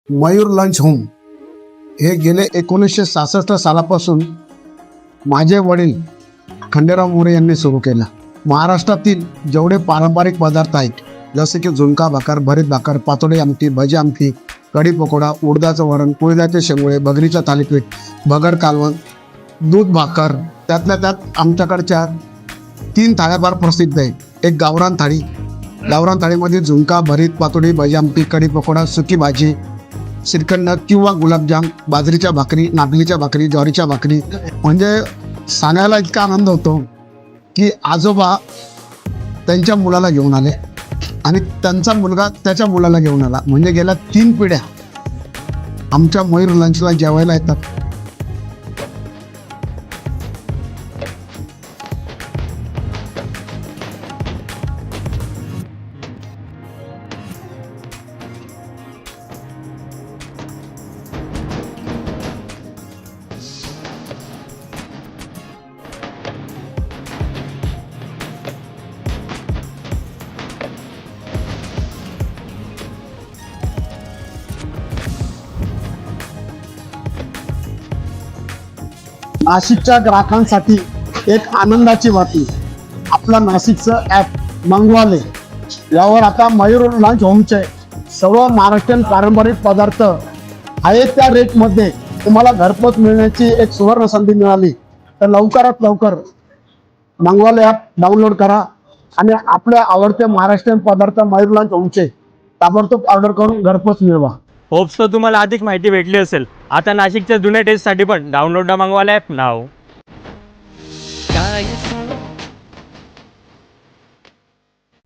Mayur lunch home हे गेले 1966 सालापासून माझे वडील खंडेराव मोरे यांनी सुरू केलं. महाराष्ट्रातील जेवढे पारंपरिक पदार्थ आहेत जसे की झुणका भाकर, भरीत भाकर, पातोडी आमटी, भजी आमटी, कढी पकोडा, उडदाचं वरण, कुळदाचे शेंगुळे, बगरीचा थालीपीठ, बगर कालवण, दूध भाकर, त्यातल्या त्यात आमच्याकडच्या 3 थाळ्या फार प्रसिद्ध आहेत. एक गावरान थाळी, गावरान थाळीमध्ये झुणका, भरीत, पातोडी, भजी आमटी, कढी पकोडा, सुकी भाजी, श्रीखंड किंवा गुलाबजाम, बाजरीच्या भाकरी, नागलीच्या भाकरी, ज्वारीच्या भाकरी. म्हणजे सांगायला इतका आनंद होतो की आजोबा त्यांच्या मुलाला घेऊन आले आणि त्यांचा मुलगा त्याच्या मुलाला घेऊन आला. म्हणजे गेल्या 3 पिढ्या आमच्या मयूर लंचला जेवायला येतात. नाशिकच्या ग्राहकांसाठी एक आनंदाची बातमी. आपला नाशिकचं ॲप मंगवाले यावर आता मयूर लंच होमचे सर्व महाराष्ट्रीयन पारंपरिक पदार्थ आहे त्या रेटमध्ये तुम्हाला घरपोच मिळण्याची एक सुवर्ण संधी मिळाली. तर लवकरात लवकर मंगवाले ॲप डाउनलोड करा आणि आपल्या आवडते महाराष्ट्रीयन पदार्थ मयूर लंच होमचे ताबडतोब ऑर्डर करून घरपोच मिळवा. होप्स तुम्हाला अधिक माहिती भेटली असेल. आता नाशिकच्या जुन्या टेस्टसाठी पण डाउनलोड मागवायला ॲप नाव.